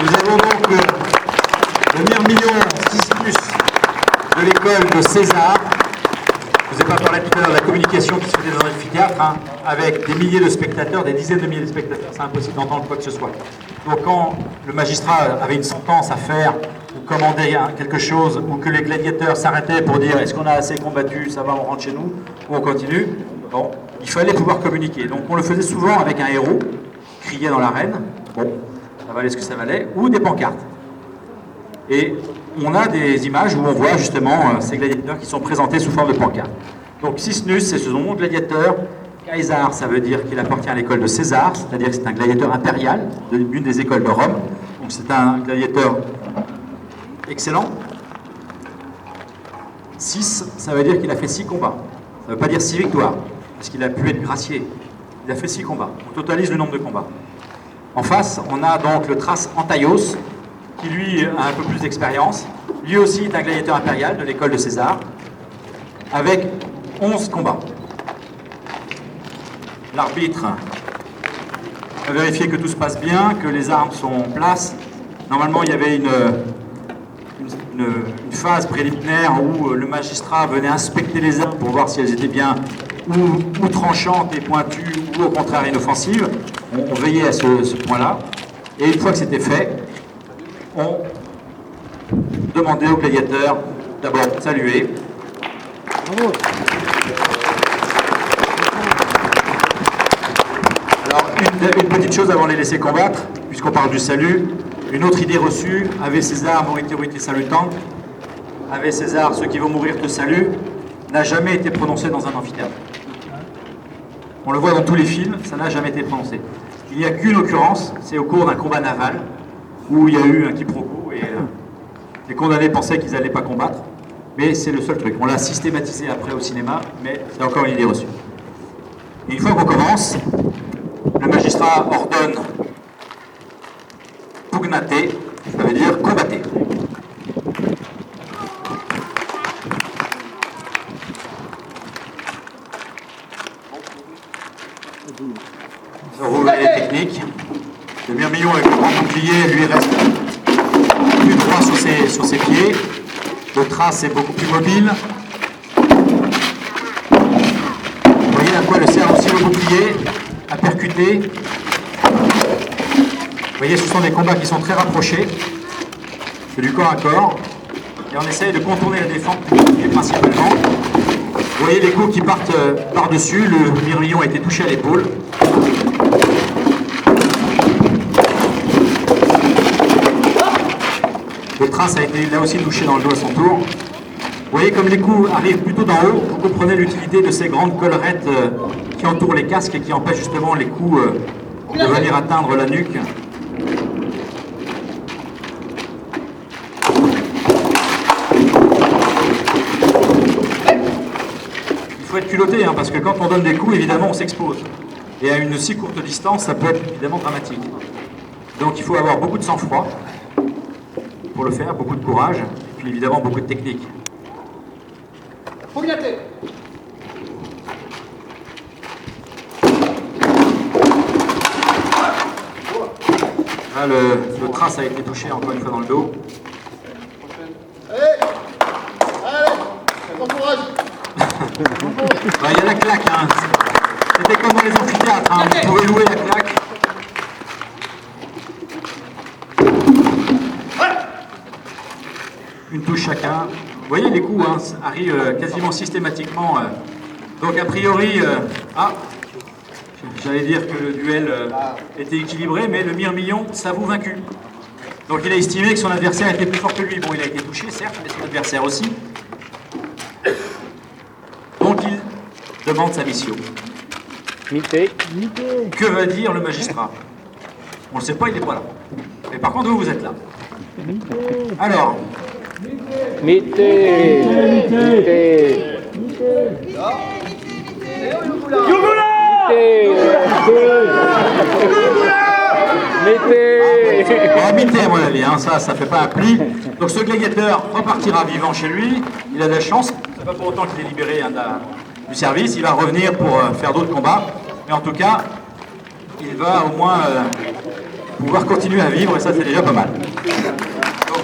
Nous avons donc le Mirmillon 6 plus de l'école de César. Je ne vous ai pas parlé tout à l'heure de la communication qui se faisait dans l'amphithéâtre, avec des milliers de spectateurs, des dizaines de milliers de spectateurs, c'est impossible d'entendre quoi que ce soit. Donc quand le magistrat avait une sentence à faire, ou commandait quelque chose, ou que les gladiateurs s'arrêtaient pour dire est-ce qu'on a assez combattu, ça va, on rentre chez nous, ou on continue, bon, il fallait pouvoir communiquer. Donc on le faisait souvent avec un héros, criait dans l'arène, bon, ça valait ce que ça valait, ou des pancartes. Et on a des images où on voit justement ces gladiateurs qui sont présentés sous forme de pancartes. Donc Cisnus, c'est ce nom de gladiateur. Caesar, ça veut dire qu'il appartient à l'école de César, c'est-à-dire que c'est un gladiateur impérial d'une des écoles de Rome. Donc c'est un gladiateur excellent. 6, ça veut dire qu'il a fait 6 combats. Ça ne veut pas dire 6 victoires, parce qu'il a pu être gracié. Il a fait 6 combats. On totalise le nombre de combats. En face, on a donc le Thrace Antaios, qui lui a un peu plus d'expérience. Lui aussi est un gladiateur impérial de l'école de César, avec 11 combats. L'arbitre a vérifié que tout se passe bien, que les armes sont en place. Normalement, il y avait une phase préliminaire où le magistrat venait inspecter les armes pour voir si elles étaient bien ou tranchantes et pointues, ou au contraire inoffensives. On veillait à ce point-là. Et une fois que c'était fait, on demandait aux gladiateurs d'abord de saluer. Bravo. Alors, une petite chose avant de les laisser combattre, puisqu'on parle du salut, une autre idée reçue, Ave César, morite salutant, Ave César, ceux qui vont mourir te saluent, n'a jamais été prononcé dans un amphithéâtre. On le voit dans tous les films, ça n'a jamais été prononcé. Il n'y a qu'une occurrence, c'est au cours d'un combat naval, où il y a eu un quiproquo et les condamnés pensaient qu'ils n'allaient pas combattre, mais c'est le seul truc. On l'a systématisé après au cinéma, mais c'est encore une idée reçue. Et une fois qu'on commence, le magistrat ordonne pugnate, ça veut dire combattez. Vous voyez les techniques. Le Mirmillon avec le grand bouclier, lui reste plus droit sur ses pieds. Le Thrace est beaucoup plus mobile. Vous voyez à quoi le sert aussi le bouclier, à percuter. Vous voyez, ce sont des combats qui sont très rapprochés. C'est du corps à corps. Et on essaye de contourner la défense du bouclier principalement. Vous voyez les coups qui partent par-dessus. Le Mirmillon a été touché à l'épaule. Le Thrace a été là aussi touché dans le dos à son tour. Vous voyez comme les coups arrivent plutôt d'en haut, vous comprenez l'utilité de ces grandes collerettes qui entourent les casques et qui empêchent justement les coups de venir atteindre la nuque. Il faut être culotté, parce que quand on donne des coups, évidemment, on s'expose. Et à une si courte distance, ça peut être évidemment dramatique. Donc il faut avoir beaucoup de sang-froid pour le faire, beaucoup de courage, et puis évidemment beaucoup de technique. Là, le Thrace a été touché encore une fois dans le dos. Allez, bon courage. Il y a la claque, C'était comme dans les amphithéâtres, vous pouvez louer la claque. Une touche chacun. Vous voyez, les coups arrivent quasiment systématiquement. Donc a priori, j'allais dire que le duel était équilibré, mais le Mirmillon s'avoue vaincu. Donc il a estimé que son adversaire était plus fort que lui. Bon, il a été touché, certes, mais son adversaire aussi. Donc il demande sa mission. Que va dire le magistrat? On ne le sait pas, il n'est pas là. Mais par contre, vous êtes là. Alors... Mité, à mon avis, ça fait pas un pli. Donc ce gladiateur repartira vivant chez lui. Il a de la chance, c'est pas pour autant qu'il est libéré du service. Il va revenir pour faire d'autres combats. Mais en tout cas, il va au moins pouvoir continuer à vivre, et ça c'est déjà pas mal.